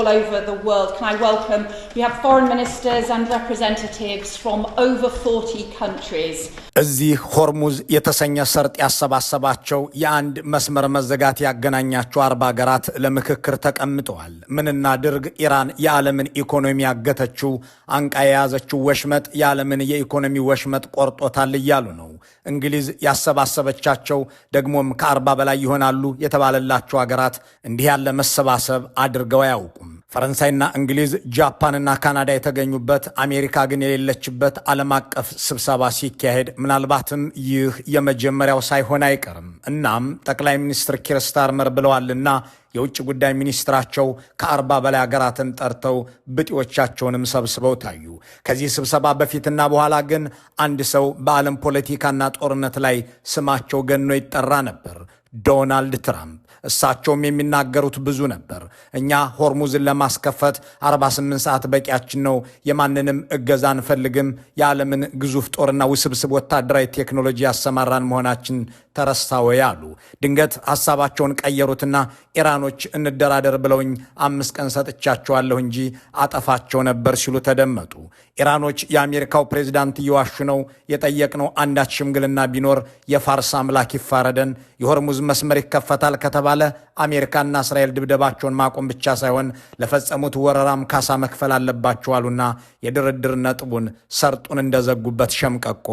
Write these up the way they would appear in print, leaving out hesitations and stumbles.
all over the world. Can I welcome, we have foreign ministers and representatives from over 40 countries. እዚህ ሆርሙዝ የተሰኘ ሰርጥ ያሰባሰባቸው የአንድ መስመር መዘጋት ያገናኛቸው 40 ሀገራት ለምክክር ተቀምጠዋል። ምንና ድርግ ኢራን የዓለምን ኢኮኖሚ ያገተችው አንቃ የያዘችው ወሽመጥ የዓለምን የኢኮኖሚ ወሽመጥ ቆርጦታል እያሉ ነው። እንግሊዝ ያሰባሰበቻቸው ደግሞም ከ40 በላይ ይሆናሉ የተባለላቸው ሀገራት እንዲህ ያለ መሰባሰብ አድርገው አያውቁም። ፈረንሳይና እንግሊዝ ጃፓንና ካናዳ የተገኙበት አሜሪካ ግን የሌለችበት ዓለም አቀፍ ስብሰባ ሲካሄድ ምናልባትም ይህ የመጀመሪያው ሳይሆን አይቀርም። እናም ጠቅላይ ሚኒስትር ኪር ስታርመር ብለዋልና የውጭ ጉዳይ ሚኒስትራቸው ከ40 በላይ ሀገራትን ጠርተው ብጤዎቻቸውንም ሰብስበው ታዩ። ከዚህ ስብሰባ በፊትና በኋላ ግን አንድ ሰው በዓለም ፖለቲካና ጦርነት ላይ ስማቸው ገኖ ይጠራ ነበር፣ ዶናልድ ትራምፕ። እሳቸውም የሚናገሩት ብዙ ነበር። እኛ ሆርሙዝን ለማስከፈት 48 ሰዓት በቂያችን ነው፣ የማንንም እገዛ አንፈልግም፣ የዓለምን ግዙፍ ጦርና ውስብስብ ወታደራዊ ቴክኖሎጂ ያሰማራን መሆናችን ተረሳ ወይ አሉ። ድንገት ሐሳባቸውን ቀየሩትና ኢራኖች እንደራደር ብለውኝ 5 ቀን ሰጥቻቸዋለሁ እንጂ አጠፋቸው ነበር ሲሉ ተደመጡ። ኢራኖች የአሜሪካው ፕሬዝዳንት እየዋሹ ነው፣ የጠየቅነው አንዳች ሽምግልና ቢኖር የፋርስ አምላክ ይፋረደን፣ የሆርሙዝ መስመር ይከፈታል ከተባለ አሜሪካና እስራኤል ድብደባቸውን ማቆም ብቻ ሳይሆን ለፈጸሙት ወረራም ካሳ መክፈል አለባቸው አሉና የድርድር ነጥቡን ሰርጡን እንደዘጉበት ሸምቀቆ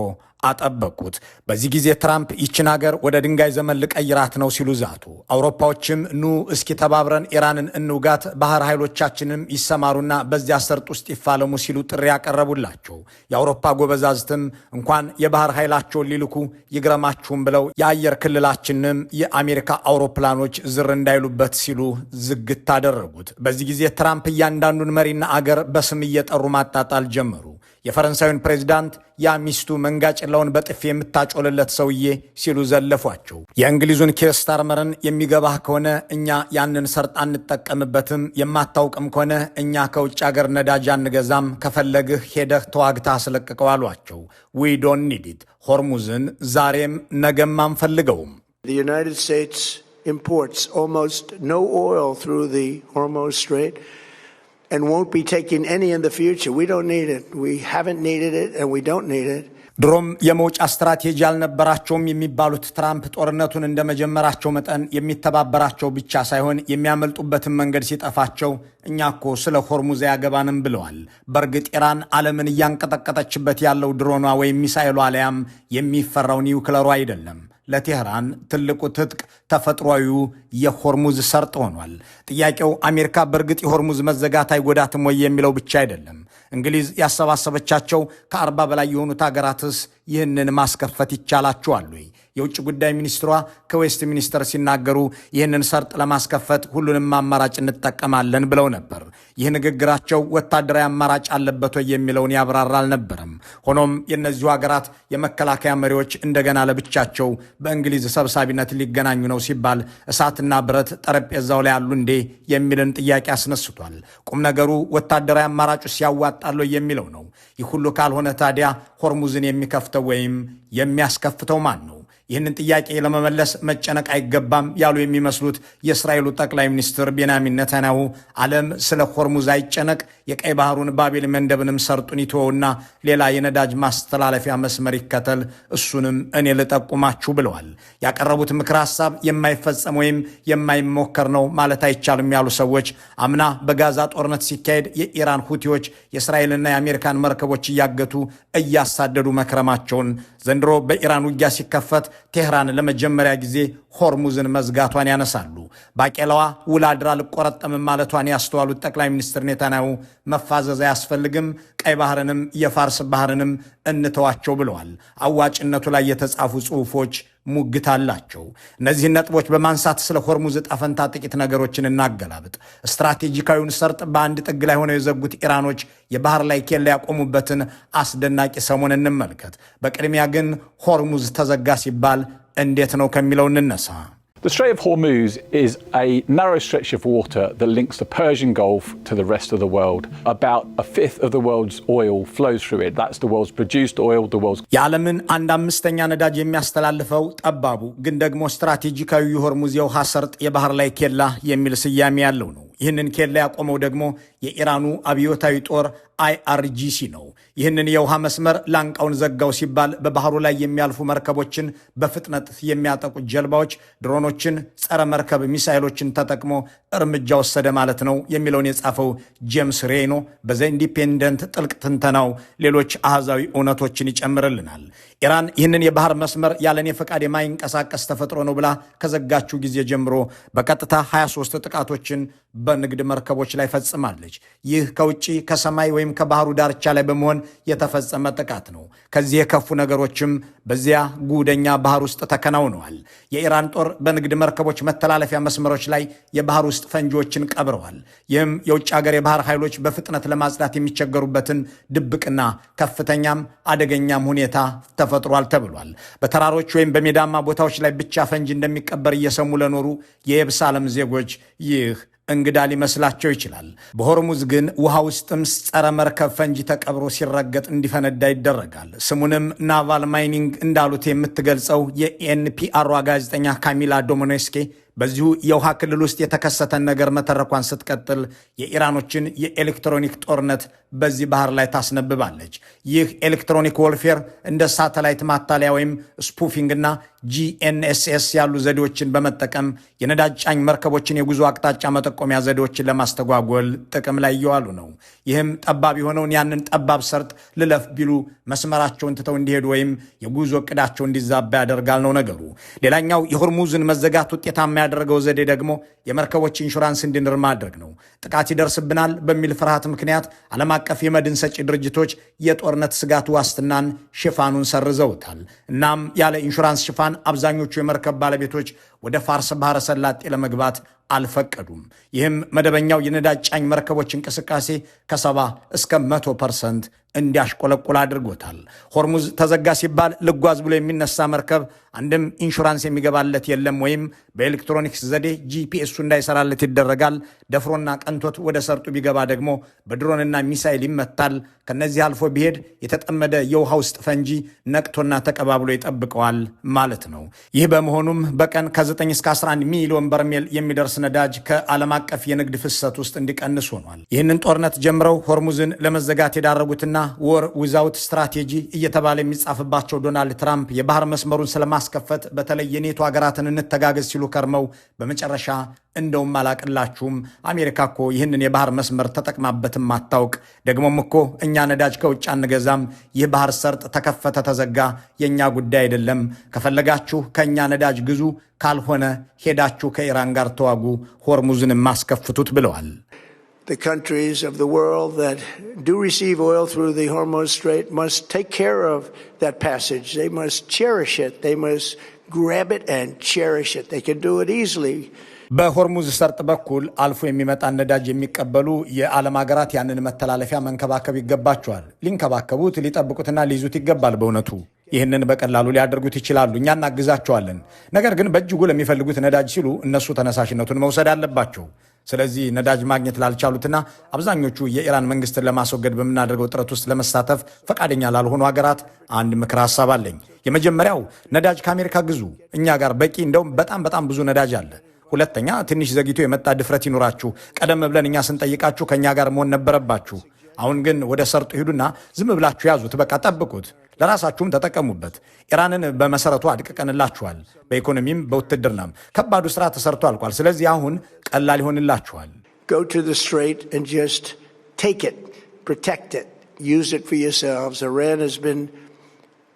አጠበቁት። በዚህ ጊዜ ትራምፕ ይችን ሀገር ወደ ድንጋይ ዘመን ልቀይራት ነው ሲሉ ዛቱ። አውሮፓዎችም ኑ እስኪ ተባብረን ኢራንን እንውጋት፣ ባህር ኃይሎቻችንም ይሰማሩና በዚያ ሰርጥ ውስጥ ይፋለሙ ሲሉ ጥሪ ያቀረቡላቸው። የአውሮፓ ጎበዛዝትም እንኳን የባህር ኃይላቸውን ሊልኩ ይግረማችሁም ብለው የአየር ክልላችንም የአሜሪካ አውሮፕላኖች ዝር እንዳይሉበት ሲሉ ዝግት አደረጉት። በዚህ ጊዜ ትራምፕ እያንዳንዱን መሪና አገር በስም እየጠሩ ማጣጣል ጀመሩ። የፈረንሳዩን ፕሬዝዳንት ያ ሚስቱ መንጋጭላውን በጥፊ የምታጮልለት ሰውዬ ሲሉ ዘለፏቸው። የእንግሊዙን ኪር ስታርመርን የሚገባህ ከሆነ እኛ ያንን ሰርጥ አንጠቀምበትም፣ የማታውቅም ከሆነ እኛ ከውጭ ሀገር ነዳጅ አንገዛም፣ ከፈለግህ ሄደህ ተዋግታ አስለቅቀው አሏቸው። ዊ ዶንት ኒድ ኢት፣ ሆርሙዝን ዛሬም ነገም አንፈልገውም። The United States imports almost no oil through the Hormuz Strait and won't be taking any in the future. We don't need it. We haven't needed it and we don't need it. ድሮም የመውጫ ስትራቴጂ አልነበራቸውም የሚባሉት ትራምፕ ጦርነቱን እንደመጀመራቸው መጠን የሚተባበራቸው ብቻ ሳይሆን የሚያመልጡበትን መንገድ ሲጠፋቸው እኛ እኮ ስለ ሆርሙዝ አያገባንም ብለዋል። በእርግጥ ኢራን ዓለምን እያንቀጠቀጠችበት ያለው ድሮኗ ወይም ሚሳኤሏ አሊያም የሚፈራው ኒውክለሩ አይደለም። ለቴህራን ትልቁ ትጥቅ ተፈጥሯዊው የሆርሙዝ ሰርጥ ሆኗል። ጥያቄው አሜሪካ በእርግጥ የሆርሙዝ መዘጋት አይጎዳትም ወይ የሚለው ብቻ አይደለም። እንግሊዝ ያሰባሰበቻቸው ከ40 በላይ የሆኑት ሀገራትስ ይህንን ማስከፈት ይቻላቸዋል ወይ? የውጭ ጉዳይ ሚኒስትሯ ከዌስት ሚኒስተር ሲናገሩ ይህንን ሰርጥ ለማስከፈት ሁሉንም አማራጭ እንጠቀማለን ብለው ነበር። ይህ ንግግራቸው ወታደራዊ አማራጭ አለበት ወይ የሚለውን ያብራራ አልነበረም። ሆኖም የእነዚሁ ሀገራት የመከላከያ መሪዎች እንደገና ለብቻቸው በእንግሊዝ ሰብሳቢነት ሊገናኙ ነው ሲባል እሳትና ብረት ጠረጴዛው ላይ አሉ እንዴ የሚልን ጥያቄ አስነስቷል። ቁም ነገሩ ወታደራዊ አማራጩ ሲያዋጣሉ የሚለው ነው። ይህ ሁሉ ካልሆነ ታዲያ ሆርሙዝን የሚከፍተው ወይም የሚያስከፍተው ማን ነው? ይህንን ጥያቄ ለመመለስ መጨነቅ አይገባም ያሉ የሚመስሉት የእስራኤሉ ጠቅላይ ሚኒስትር ቤንያሚን ኔታንያሁ ዓለም ስለ ሆርሙዝ አይጨነቅ፣ የቀይ ባህሩን ባቤል መንደብንም ሰርጡን ይተወውና ሌላ የነዳጅ ማስተላለፊያ መስመር ይከተል፣ እሱንም እኔ ልጠቁማችሁ ብለዋል። ያቀረቡት ምክር ሐሳብ የማይፈጸም ወይም የማይሞከር ነው ማለት አይቻልም ያሉ ሰዎች አምና በጋዛ ጦርነት ሲካሄድ የኢራን ሁቲዎች የእስራኤልና የአሜሪካን መርከቦች እያገቱ እያሳደዱ መክረማቸውን፣ ዘንድሮ በኢራን ውጊያ ሲከፈት ቴህራን ለመጀመሪያ ጊዜ ሆርሙዝን መዝጋቷን ያነሳሉ። ባቄላዋ ውላድራ ልቆረጠም ማለቷን ያስተዋሉት ጠቅላይ ሚኒስትር ኔታንያሁ መፋዘዝ አያስፈልግም፣ ቀይ ባህርንም የፋርስ ባህርንም እንተዋቸው ብለዋል። አዋጭነቱ ላይ የተጻፉ ጽሑፎች ሙግት አላቸው። እነዚህን ነጥቦች በማንሳት ስለ ሆርሙዝ ዕጣ ፈንታ ጥቂት ነገሮችን እናገላብጥ። ስትራቴጂካዊውን ሰርጥ በአንድ ጥግ ላይ ሆነው የዘጉት ኢራኖች የባህር ላይ ኬላ ያቆሙበትን አስደናቂ ሰሞን እንመልከት። በቅድሚያ ግን ሆርሙዝ ተዘጋ ሲባል እንዴት ነው ከሚለው እንነሳ። The Strait of Hormuz is a narrow stretch of water that links the Persian Gulf to the rest of the world. About a fifth of the world's oil flows through it. That's the world's produced oil, the world's... የዓለምን 1/5 ነዳጅ የሚያስተላልፈው ጠባቡ ግን ደግሞ ስትራቴጂካዊ የሆርሙዝ የውሃ ሰርጥ የባህር ላይ ኬላ የሚል ስያሜ ያለው ነው። ይህንን ኬላ ያቆመው ደግሞ የኢራኑ አብዮታዊ ጦር IRGC ነው። ይህንን የውሃ መስመር ላንቃውን ዘጋው ሲባል በባህሩ ላይ የሚያልፉ መርከቦችን በፍጥነት የሚያጠቁ ጀልባዎች፣ ድሮኖችን፣ ጸረ መርከብ ሚሳይሎችን ተጠቅሞ እርምጃ ወሰደ ማለት ነው የሚለውን የጻፈው ጄምስ ሬኖ በዘ ኢንዲፔንደንት ጥልቅ ትንተናው ሌሎች አሃዛዊ እውነቶችን ይጨምርልናል። ኢራን ይህንን የባህር መስመር ያለኔ ፈቃድ የማይንቀሳቀስ ተፈጥሮ ነው ብላ ከዘጋችው ጊዜ ጀምሮ በቀጥታ 23 ጥቃቶችን በንግድ መርከቦች ላይ ፈጽማለች። ይህ ከውጪ ከሰማይ ወይም ከባህሩ ዳርቻ ላይ በመሆን የተፈጸመ ጥቃት ነው። ከዚህ የከፉ ነገሮችም በዚያ ጉደኛ ባህር ውስጥ ተከናውነዋል። የኢራን ጦር በንግድ መርከቦች መተላለፊያ መስመሮች ላይ የባህር ውስጥ ፈንጂዎችን ቀብረዋል። ይህም የውጭ ሀገር የባህር ኃይሎች በፍጥነት ለማጽዳት የሚቸገሩበትን ድብቅና ከፍተኛም አደገኛም ሁኔታ ተፈጥሯል ተብሏል። በተራሮች ወይም በሜዳማ ቦታዎች ላይ ብቻ ፈንጂ እንደሚቀበር እየሰሙ ለኖሩ የየብስ ዓለም ዜጎች ይህ እንግዳ ሊመስላቸው ይችላል። በሆርሙዝ ግን ውሃ ውስጥም ጸረ መርከብ ፈንጂ ተቀብሮ ሲረገጥ እንዲፈነዳ ይደረጋል። ስሙንም ናቫል ማይኒንግ እንዳሉት የምትገልጸው የኤንፒአር ጋዜጠኛ ካሚላ ዶሞኔስኬ በዚሁ የውሃ ክልል ውስጥ የተከሰተን ነገር መተረኳን ስትቀጥል የኢራኖችን የኤሌክትሮኒክ ጦርነት በዚህ ባህር ላይ ታስነብባለች። ይህ ኤሌክትሮኒክ ወልፌር እንደ ሳተላይት ማታለያ ወይም ስፑፊንግና GNSS ያሉ ዘዴዎችን በመጠቀም የነዳጅ ጫኝ መርከቦችን የጉዞ አቅጣጫ መጠቆሚያ ዘዴዎችን ለማስተጓጎል ጥቅም ላይ እየዋሉ ነው። ይህም ጠባብ የሆነውን ያንን ጠባብ ሰርጥ ልለፍ ቢሉ መስመራቸውን ትተው እንዲሄዱ ወይም የጉዞ እቅዳቸው እንዲዛባ ያደርጋል ነው ነገሩ። ሌላኛው የሆርሙዝን መዘጋት ውጤታማ ያደረገው ዘዴ ደግሞ የመርከቦች ኢንሹራንስ እንዲንር ማድረግ ነው። ጥቃት ይደርስብናል በሚል ፍርሃት ምክንያት ዓለም አቀፍ የመድን ሰጪ ድርጅቶች የጦርነት ስጋት ዋስትናን ሽፋኑን ሰርዘውታል። እናም ያለ ኢንሹራንስ ሽፋን አብዛኞቹ የመርከብ ባለቤቶች ወደ ፋርስ ባህረ ሰላጤ ለመግባት አልፈቀዱም። ይህም መደበኛው የነዳጅ ጫኝ መርከቦች እንቅስቃሴ ከ70 እስከ 100% እንዲያሽቆለቁል አድርጎታል። ሆርሙዝ ተዘጋ ሲባል ልጓዝ ብሎ የሚነሳ መርከብ አንድም ኢንሹራንስ የሚገባለት የለም ወይም በኤሌክትሮኒክስ ዘዴ GPS እንዳይሰራለት ይደረጋል። ደፍሮና ቀንቶት ወደ ሰርጡ ቢገባ ደግሞ በድሮንና ሚሳይል ይመታል። ከነዚህ አልፎ ቢሄድ የተጠመደ የውሃ ውስጥ ፈንጂ ነቅቶና ተቀባብሎ ይጠብቀዋል ማለት ነው። ይህ በመሆኑም በቀን ከ9 እስከ 11 ሚሊዮን በርሜል የሚደርስ ነዳጅ ከዓለም አቀፍ የንግድ ፍሰት ውስጥ እንዲቀንስ ሆኗል። ይህንን ጦርነት ጀምረው ሆርሙዝን ለመዘጋት የዳረጉትና ወር ዊዛውት ስትራቴጂ እየተባለ የሚጻፍባቸው ዶናልድ ትራምፕ የባህር መስመሩን ስለማስከፈት በተለይ የኔቶ ሀገራትን እንተጋገዝ ሲሉ ከርመው በመጨረሻ እንደውም አላቅላችሁም አሜሪካ እኮ ይህንን የባህር መስመር ተጠቅማበትም አታውቅ፣ ደግሞም እኮ እኛ ነዳጅ ከውጭ አንገዛም፣ ይህ ባህር ሰርጥ ተከፈተ ተዘጋ የእኛ ጉዳይ አይደለም፣ ከፈለጋችሁ ከእኛ ነዳጅ ግዙ፣ ካልሆነ ሄዳችሁ ከኢራን ጋር ተዋጉ፣ ሆርሙዝን ማስከፍቱት ብለዋል። The countries of the world that do receive oil through the Hormuz Strait must take care of that passage. They must cherish it. They must grab it and cherish it. They can do it easily. በሆርሙዝ ሰርጥ በኩል አልፎ የሚመጣን ነዳጅ የሚቀበሉ የዓለም ሀገራት ያንን መተላለፊያ መንከባከብ ይገባቸዋል። ሊንከባከቡት፣ ሊጠብቁትና ሊይዙት ይገባል። በእውነቱ ይህንን በቀላሉ ሊያደርጉት ይችላሉ። እኛ እናግዛቸዋለን። ነገር ግን በእጅጉ ለሚፈልጉት ነዳጅ ሲሉ እነሱ ተነሳሽነቱን መውሰድ አለባቸው። ስለዚህ ነዳጅ ማግኘት ላልቻሉትና አብዛኞቹ የኢራን መንግስትን ለማስወገድ በምናደርገው ጥረት ውስጥ ለመሳተፍ ፈቃደኛ ላልሆኑ ሀገራት አንድ ምክር ሐሳብ አለኝ። የመጀመሪያው ነዳጅ ከአሜሪካ ግዙ። እኛ ጋር በቂ እንደውም በጣም ብዙ ነዳጅ አለ። ሁለተኛ ትንሽ ዘግይቶ የመጣ ድፍረት ይኑራችሁ። ቀደም ብለን እኛ ስንጠይቃችሁ ከእኛ ጋር መሆን ነበረባችሁ። አሁን ግን ወደ ሰርጡ ሂዱና ዝም ብላችሁ ያዙት፣ በቃ ጠብቁት፣ ለራሳችሁም ተጠቀሙበት። ኢራንን በመሰረቱ አድቅቀንላችኋል። በኢኮኖሚም በውትድርናም ከባዱ ስራ ተሰርቶ አልቋል። ስለዚህ አሁን ቀላል ይሆንላችኋል። Go to the strait and just take it, protect it, use it for yourselves. Iran has been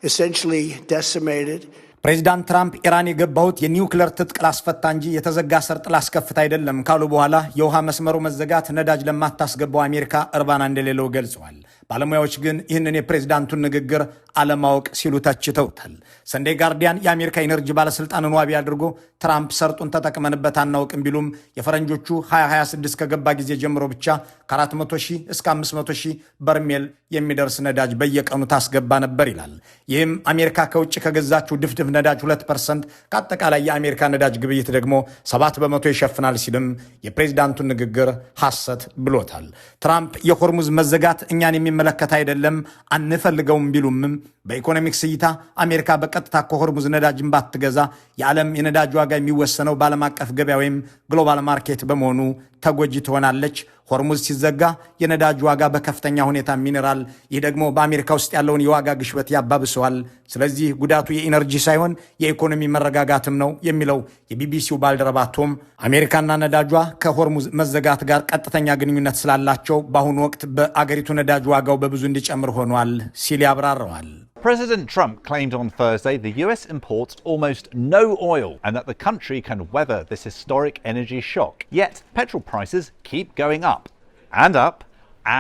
essentially decimated. ፕሬዚዳንት ትራምፕ ኢራን የገባሁት የኒውክለር ትጥቅ ላስፈታ እንጂ የተዘጋ ሰርጥ ላስከፍት አይደለም ካሉ በኋላ የውሃ መስመሩ መዘጋት ነዳጅ ለማታስገባው አሜሪካ እርባና እንደሌለው ገልጸዋል። ባለሙያዎች ግን ይህንን የፕሬዚዳንቱን ንግግር አለማወቅ ሲሉ ተችተውታል። ሰንዴይ ጋርዲያን የአሜሪካ ኢነርጂ ባለስልጣንን ዋቢ አድርጎ ትራምፕ ሰርጡን ተጠቅመንበት አናውቅም ቢሉም የፈረንጆቹ 2026 ከገባ ጊዜ ጀምሮ ብቻ ከ400,000 እስከ 500,000 በርሜል የሚደርስ ነዳጅ በየቀኑ ታስገባ ነበር ይላል። ይህም አሜሪካ ከውጭ ከገዛችው ድፍድፍ ነዳጅ 2% ከአጠቃላይ የአሜሪካ ነዳጅ ግብይት ደግሞ 7 በመቶ ይሸፍናል ሲልም የፕሬዚዳንቱን ንግግር ሐሰት ብሎታል። ትራምፕ የሆርሙዝ መዘጋት እኛን የሚመለከት አይደለም አንፈልገውም ቢሉምም በኢኮኖሚክስ እይታ አሜሪካ በቀጥታ ከሆርሙዝ ነዳጅን ባትገዛ የዓለም የነዳጅ ዋጋ የሚወሰነው በዓለም አቀፍ ገበያ ወይም ግሎባል ማርኬት በመሆኑ ተጎጂ ትሆናለች። ሆርሙዝ ሲዘጋ የነዳጅ ዋጋ በከፍተኛ ሁኔታ ሚነራል፣ ይህ ደግሞ በአሜሪካ ውስጥ ያለውን የዋጋ ግሽበት ያባብሰዋል። ስለዚህ ጉዳቱ የኢነርጂ ሳይሆን የኢኮኖሚ መረጋጋትም ነው የሚለው የቢቢሲው ባልደረባ ቶም አሜሪካና ነዳጇ ከሆርሙዝ መዘጋት ጋር ቀጥተኛ ግንኙነት ስላላቸው በአሁኑ ወቅት በአገሪቱ ነዳጅ ዋጋው በብዙ እንዲጨምር ሆኗል ሲል ያብራረዋል። President Trump claimed on Thursday the US imports almost no oil and that the country can weather this historic energy shock. Yet, petrol prices keep going up and up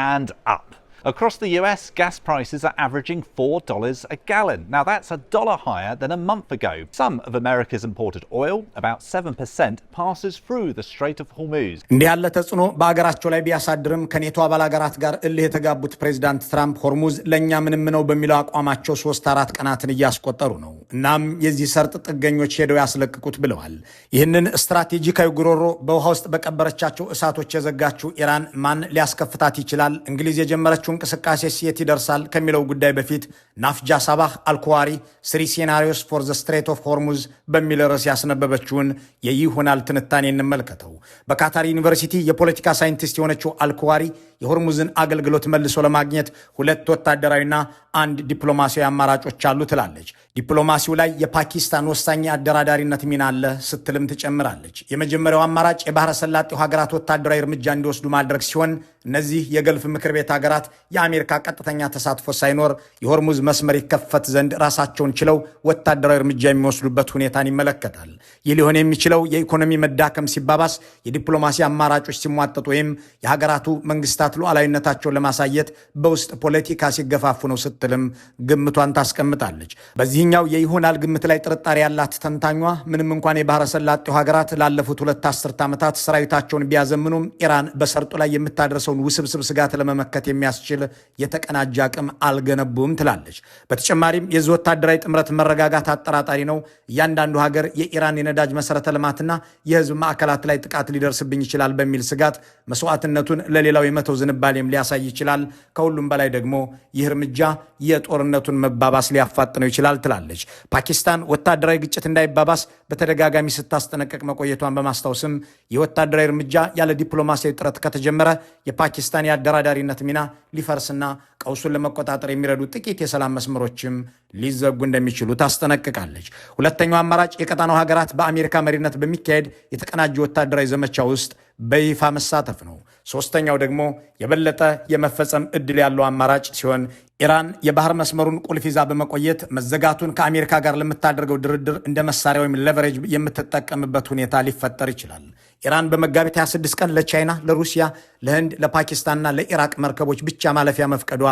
and up. Across the US, gas prices are averaging $4 a gallon. Now that's $1 higher than a month ago. Some of America's imported oil, about 7%, passes through the Strait of Hormuz. እንዲህ ያለ ተጽዕኖ በአገራቸው ላይ ቢያሳድርም ከኔቶ አባል አገራት ጋር እልህ የተጋቡት ፕሬዚዳንት ትራምፕ ሆርሙዝ ለእኛ ምንም ነው በሚለው አቋማቸው 3-4 ቀናትን እያስቆጠሩ ነው። እናም የዚህ ሰርጥ ጥገኞች ሄደው ያስለቅቁት ብለዋል። ይህንን ስትራቴጂካዊ ጉሮሮ በውሃ ውስጥ በቀበረቻቸው እሳቶች የዘጋችው ኢራን ማን ሊያስከፍታት ይችላል? እንግሊዝ የጀመረችው እንቅስቃሴ የት ይደርሳል ከሚለው ጉዳይ በፊት ናፍጃ ሳባህ አልኩዋሪ 3 ሴናሪዮስ ፎር ዘ ስትሬት ኦፍ ሆርሙዝ በሚል ርዕስ ያስነበበችውን የይሆናል ትንታኔ እንመልከተው። በካታር ዩኒቨርሲቲ የፖለቲካ ሳይንቲስት የሆነችው አልኩዋሪ የሆርሙዝን አገልግሎት መልሶ ለማግኘት 2 ወታደራዊና 1 ዲፕሎማሲያዊ አማራጮች አሉ ትላለች። ዲፕሎማሲው ላይ የፓኪስታን ወሳኝ አደራዳሪነት ሚና አለ ስትልም ትጨምራለች። የመጀመሪያው አማራጭ የባህረ ሰላጤው ሀገራት ወታደራዊ እርምጃ እንዲወስዱ ማድረግ ሲሆን እነዚህ የገልፍ ምክር ቤት ሀገራት የአሜሪካ ቀጥተኛ ተሳትፎ ሳይኖር የሆርሙዝ መስመር ይከፈት ዘንድ ራሳቸውን ችለው ወታደራዊ እርምጃ የሚወስዱበት ሁኔታን ይመለከታል። ይህ ሊሆን የሚችለው የኢኮኖሚ መዳከም ሲባባስ፣ የዲፕሎማሲ አማራጮች ሲሟጠጡ ወይም የሀገራቱ መንግስታት ሉዓላዊነታቸውን ለማሳየት በውስጥ ፖለቲካ ሲገፋፉ ነው ስትልም ግምቷን ታስቀምጣለች። በዚህኛው የይሆናል ግምት ላይ ጥርጣሬ ያላት ተንታኟ ምንም እንኳን የባህረ ሰላጤው ሀገራት ላለፉት 2 አስርት ዓመታት ሰራዊታቸውን ቢያዘምኑም ኢራን በሰርጡ ላይ የምታደርሰውን ውስብስብ ስጋት ለመመከት የሚያስችል የተቀናጀ አቅም አልገነቡም ትላለች። በተጨማሪም የዚህ ወታደራዊ ጥምረት መረጋጋት አጠራጣሪ ነው። እያንዳንዱ ሀገር የኢራን የነዳጅ መሰረተ ልማትና የህዝብ ማዕከላት ላይ ጥቃት ሊደርስብኝ ይችላል በሚል ስጋት መስዋዕትነቱን ለሌላው የመተው ዝንባሌም ሊያሳይ ይችላል። ከሁሉም በላይ ደግሞ ይህ እርምጃ የጦርነቱን መባባስ ሊያፋጥነው ይችላል ትላለች። ፓኪስታን ወታደራዊ ግጭት እንዳይባባስ በተደጋጋሚ ስታስጠነቀቅ መቆየቷን በማስታወስም የወታደራዊ እርምጃ ያለ ዲፕሎማሲያዊ ጥረት ከተጀመረ የፓኪስታን የአደራዳሪነት ሚና ሊፈርስና ቀውሱን ለመቆጣጠር የሚረዱ ጥቂት የሰላም መስመሮችም ሊዘጉ እንደሚችሉ ታስጠነቅቃለች። ሁለተኛው አማራጭ የቀጣናው ሀገራት በአሜሪካ መሪነት በሚካሄድ የተቀናጀ ወታደራዊ ዘመቻ ውስጥ በይፋ መሳተፍ ነው። ሶስተኛው ደግሞ የበለጠ የመፈጸም እድል ያለው አማራጭ ሲሆን ኢራን የባህር መስመሩን ቁልፍ ይዛ በመቆየት መዘጋቱን ከአሜሪካ ጋር ለምታደርገው ድርድር እንደ መሳሪያ ወይም ሌቨሬጅ የምትጠቀምበት ሁኔታ ሊፈጠር ይችላል። ኢራን በመጋቢት 26 ቀን ለቻይና፣ ለሩሲያ፣ ለህንድ፣ ለፓኪስታንና ለኢራቅ መርከቦች ብቻ ማለፊያ መፍቀዷ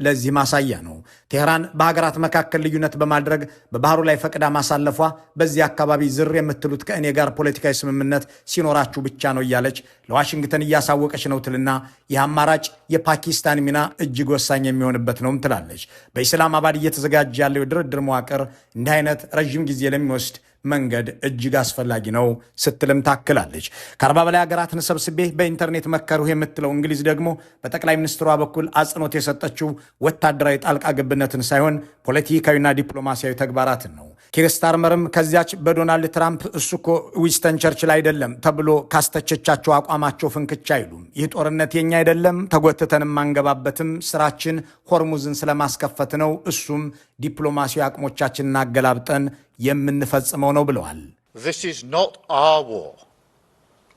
ለዚህ ማሳያ ነው። ቴህራን በሀገራት መካከል ልዩነት በማድረግ በባህሩ ላይ ፈቅዳ ማሳለፏ በዚህ አካባቢ ዝር የምትሉት ከእኔ ጋር ፖለቲካዊ ስምምነት ሲኖራችሁ ብቻ ነው እያለች ለዋሽንግተን እያሳወቀች ነው ትልና ይህ አማራጭ የፓኪስታን ሚና እጅግ ወሳኝ የሚሆንበት ነው ትላለች። በኢስላማባድ እየተዘጋጀ ያለው የድርድር መዋቅር እንዲህ አይነት ረዥም ጊዜ ለሚወስድ መንገድ እጅግ አስፈላጊ ነው ስትልም ታክላለች። ከ40 በላይ ሀገራትን ሰብስቤ በኢንተርኔት መከሩህ የምትለው እንግሊዝ ደግሞ በጠቅላይ ሚኒስትሯ በኩል አጽንኦት የሰጠችው ወታደራዊ ጣልቃ ገብነትን ሳይሆን ፖለቲካዊና ዲፕሎማሲያዊ ተግባራትን ነው። ኪር ስታርመርም ከዚያች በዶናልድ ትራምፕ እሱ እኮ ዊንስተን ቸርችል አይደለም ተብሎ ካስተቸቻቸው አቋማቸው ፍንክቻ አይሉም። ይህ ጦርነት የኛ አይደለም፣ ተጎትተንም አንገባበትም፣ ስራችን ሆርሙዝን ስለማስከፈት ነው፣ እሱም ዲፕሎማሲያዊ አቅሞቻችንን አገላብጠን የምንፈጽመው ነው ብለዋል። This is not our war.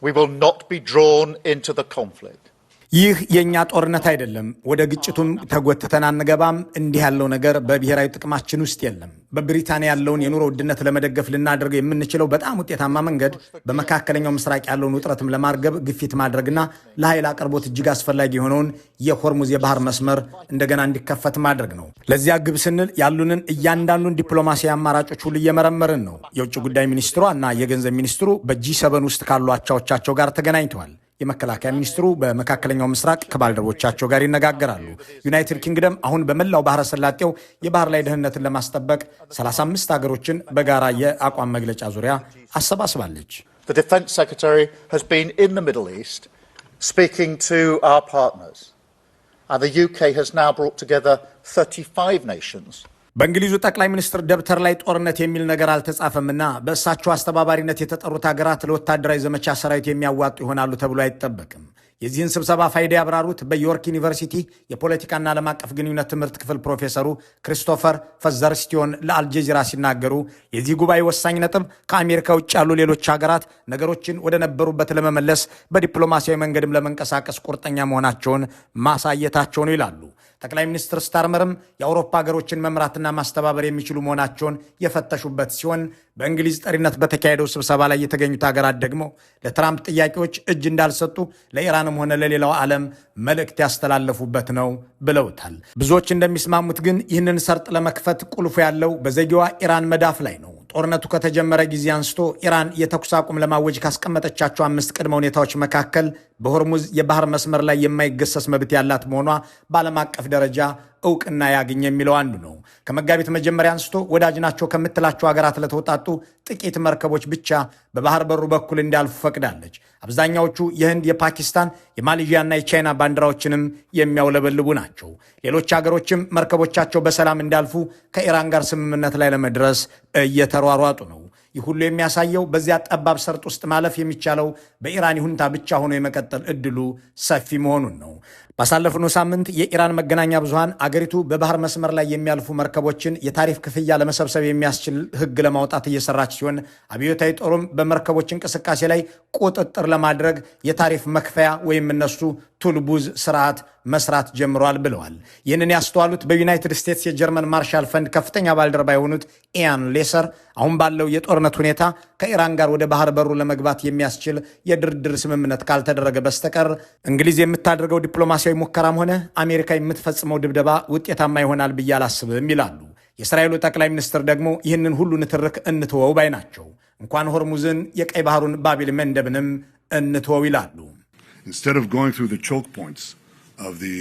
We will not be drawn into the conflict. ይህ የኛ ጦርነት አይደለም፣ ወደ ግጭቱም ተጎትተን አንገባም። እንዲህ ያለው ነገር በብሔራዊ ጥቅማችን ውስጥ የለም። በብሪታንያ ያለውን የኑሮ ውድነት ለመደገፍ ልናደርገው የምንችለው በጣም ውጤታማ መንገድ በመካከለኛው ምስራቅ ያለውን ውጥረትም ለማርገብ ግፊት ማድረግና ለኃይል አቅርቦት እጅግ አስፈላጊ የሆነውን የሆርሙዝ የባህር መስመር እንደገና እንዲከፈት ማድረግ ነው። ለዚያ ግብ ስንል ያሉንን እያንዳንዱን ዲፕሎማሲያዊ አማራጮች ሁሉ እየመረመርን ነው። የውጭ ጉዳይ ሚኒስትሯ እና የገንዘብ ሚኒስትሩ በጂ7 ውስጥ ካሉ አቻዎቻቸው ጋር ተገናኝተዋል። የመከላከያ ሚኒስትሩ በመካከለኛው ምስራቅ ከባልደረቦቻቸው ጋር ይነጋገራሉ። ዩናይትድ ኪንግደም አሁን በመላው ባህረ ሰላጤው የባህር ላይ ደህንነትን ለማስጠበቅ 35 ሀገሮችን በጋራ የአቋም መግለጫ ዙሪያ አሰባስባለች። The Defence Secretary has been in the Middle East speaking to our partners, and the UK has now brought together 35 nations. በእንግሊዙ ጠቅላይ ሚኒስትር ደብተር ላይ ጦርነት የሚል ነገር አልተጻፈምና በእሳቸው አስተባባሪነት የተጠሩት ሀገራት ለወታደራዊ ዘመቻ ሰራዊት የሚያዋጡ ይሆናሉ ተብሎ አይጠበቅም። የዚህን ስብሰባ ፋይዳ ያብራሩት በዮርክ ዩኒቨርሲቲ የፖለቲካና ዓለም አቀፍ ግንኙነት ትምህርት ክፍል ፕሮፌሰሩ ክሪስቶፈር ፈዘርስቲዮን ለአልጀዚራ ሲናገሩ የዚህ ጉባኤ ወሳኝ ነጥብ ከአሜሪካ ውጭ ያሉ ሌሎች ሀገራት ነገሮችን ወደ ነበሩበት ለመመለስ በዲፕሎማሲያዊ መንገድም ለመንቀሳቀስ ቁርጠኛ መሆናቸውን ማሳየታቸው ነው ይላሉ። ጠቅላይ ሚኒስትር ስታርመርም የአውሮፓ ሀገሮችን መምራትና ማስተባበር የሚችሉ መሆናቸውን የፈተሹበት ሲሆን በእንግሊዝ ጠሪነት በተካሄደው ስብሰባ ላይ የተገኙት ሀገራት ደግሞ ለትራምፕ ጥያቄዎች እጅ እንዳልሰጡ ለኢራንም ሆነ ለሌላው ዓለም መልእክት ያስተላለፉበት ነው ብለውታል። ብዙዎች እንደሚስማሙት ግን ይህንን ሰርጥ ለመክፈት ቁልፉ ያለው በዘጌዋ ኢራን መዳፍ ላይ ነው። ጦርነቱ ከተጀመረ ጊዜ አንስቶ ኢራን የተኩስ አቁም ለማወጅ ካስቀመጠቻቸው 5 ቅድመ ሁኔታዎች መካከል በሆርሙዝ የባህር መስመር ላይ የማይገሰስ መብት ያላት መሆኗ በዓለም አቀፍ ደረጃ እውቅና ያገኝ የሚለው አንዱ ነው። ከመጋቢት መጀመሪያ አንስቶ ወዳጅ ናቸው ከምትላቸው ሀገራት ለተወጣጡ ጥቂት መርከቦች ብቻ በባህር በሩ በኩል እንዲያልፉ ፈቅዳለች። አብዛኛዎቹ የህንድ፣ የፓኪስታን፣ የማሌዥያና የቻይና ባንዲራዎችንም የሚያውለበልቡ ናቸው። ሌሎች ሀገሮችም መርከቦቻቸው በሰላም እንዲያልፉ ከኢራን ጋር ስምምነት ላይ ለመድረስ እየተሯሯጡ ነው። ይህ ሁሉ የሚያሳየው በዚያ ጠባብ ሰርጥ ውስጥ ማለፍ የሚቻለው በኢራን ይሁንታ ብቻ ሆኖ የመቀጠል እድሉ ሰፊ መሆኑን ነው። ባሳለፍነው ሳምንት የኢራን መገናኛ ብዙሃን አገሪቱ በባህር መስመር ላይ የሚያልፉ መርከቦችን የታሪፍ ክፍያ ለመሰብሰብ የሚያስችል ህግ ለማውጣት እየሰራች ሲሆን አብዮታዊ ጦሩም በመርከቦች እንቅስቃሴ ላይ ቁጥጥር ለማድረግ የታሪፍ መክፈያ ወይም እነሱ ቱልቡዝ ስርዓት መስራት ጀምሯል ብለዋል። ይህንን ያስተዋሉት በዩናይትድ ስቴትስ የጀርመን ማርሻል ፈንድ ከፍተኛ ባልደረባ የሆኑት ኢያን ሌሰር አሁን ባለው የጦርነት ሁኔታ ከኢራን ጋር ወደ ባህር በሩ ለመግባት የሚያስችል የድርድር ስምምነት ካልተደረገ በስተቀር እንግሊዝ የምታደርገው ዲፕሎማሲያዊ ሙከራም ሆነ አሜሪካ የምትፈጽመው ድብደባ ውጤታማ ይሆናል ብዬ አላስብም ይላሉ። የእስራኤሉ ጠቅላይ ሚኒስትር ደግሞ ይህንን ሁሉ ንትርክ እንተወው ባይ ናቸው። እንኳን ሆርሙዝን የቀይ ባህሩን ባቢል መንደብንም እንተወው ይላሉ። Instead of going through the choke points of the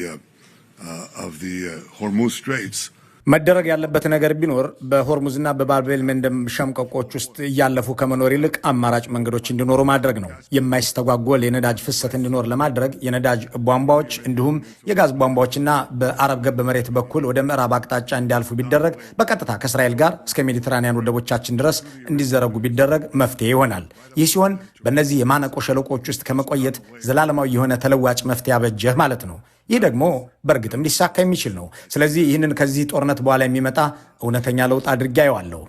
Hormuz Straits, መደረግ ያለበት ነገር ቢኖር በሆርሙዝና በባቤል መንደብ ሸምቀቆች ውስጥ እያለፉ ከመኖር ይልቅ አማራጭ መንገዶች እንዲኖሩ ማድረግ ነው። የማይስተጓጎል የነዳጅ ፍሰት እንዲኖር ለማድረግ የነዳጅ ቧንቧዎች እንዲሁም የጋዝ ቧንቧዎችና በአረብ ገብ መሬት በኩል ወደ ምዕራብ አቅጣጫ እንዲያልፉ ቢደረግ፣ በቀጥታ ከእስራኤል ጋር እስከ ሜዲትራኒያን ወደቦቻችን ድረስ እንዲዘረጉ ቢደረግ መፍትሄ ይሆናል። ይህ ሲሆን በእነዚህ የማነቆ ሸለቆች ውስጥ ከመቆየት ዘላለማዊ የሆነ ተለዋጭ መፍትሄ አበጀህ ማለት ነው። ይህ ደግሞ በእርግጥም ሊሳካ የሚችል ነው። ስለዚህ ይህንን ከዚህ ጦርነት በኋላ የሚመጣ እውነተኛ ለውጥ አድርጌ አየዋለሁ።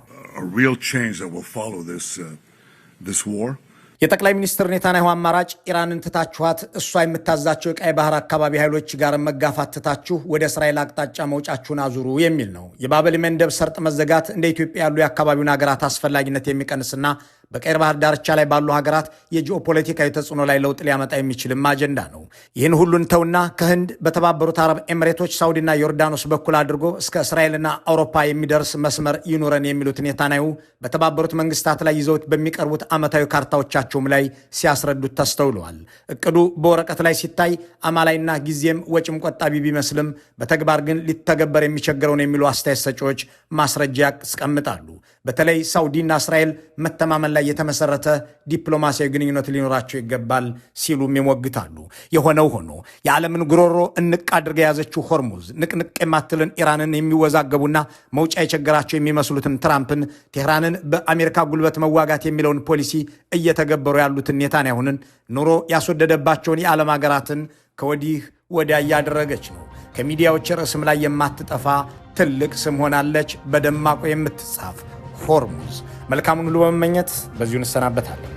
የጠቅላይ ሚኒስትር ኔታንያሁ አማራጭ ኢራንን ትታችኋት እሷ የምታዛቸው የቀይ ባህር አካባቢ ኃይሎች ጋር መጋፋት ትታችሁ ወደ እስራኤል አቅጣጫ መውጫችሁን አዙሩ የሚል ነው። የባቤል መንደብ ሰርጥ መዘጋት እንደ ኢትዮጵያ ያሉ የአካባቢውን ሀገራት አስፈላጊነት የሚቀንስና በቀይ ባህር ዳርቻ ላይ ባሉ ሀገራት የጂኦፖለቲካዊ ተጽዕኖ ላይ ለውጥ ሊያመጣ የሚችልም አጀንዳ ነው። ይህን ሁሉን ተውና ከህንድ በተባበሩት አረብ ኤምሬቶች፣ ሳውዲና ዮርዳኖስ በኩል አድርጎ እስከ እስራኤልና አውሮፓ የሚደርስ መስመር ይኑረን የሚሉት ኔታንያሁ በተባበሩት መንግስታት ላይ ይዘውት በሚቀርቡት ዓመታዊ ካርታዎቻቸውም ላይ ሲያስረዱት ተስተውለዋል። እቅዱ በወረቀት ላይ ሲታይ አማላይና ጊዜም ወጪም ቆጣቢ ቢመስልም በተግባር ግን ሊተገበር የሚቸግረውን የሚሉ አስተያየት ሰጪዎች ማስረጃ ያስቀምጣሉ። በተለይ ሳውዲና እስራኤል መተማመን ላይ የተመሰረተ ዲፕሎማሲያዊ ግንኙነት ሊኖራቸው ይገባል ሲሉም ይሞግታሉ። የሆነው ሆኖ የዓለምን ጉሮሮ እንቅ አድርጋ የያዘችው ሆርሙዝ ንቅንቅ የማትልን ኢራንን የሚወዛገቡና መውጫ የቸገራቸው የሚመስሉትን ትራምፕን ቴህራንን በአሜሪካ ጉልበት መዋጋት የሚለውን ፖሊሲ እየተገበሩ ያሉትን ኔታንያሁንን ኑሮ ያስወደደባቸውን የዓለም ሀገራትን ከወዲህ ወዲያ እያደረገች ነው። ከሚዲያዎች ርዕስም ላይ የማትጠፋ ትልቅ ስም ሆናለች፣ በደማቁ የምትጻፍ ሆርሙዝ። መልካሙን ሁሉ በመመኘት በዚሁ እንሰናበታለን።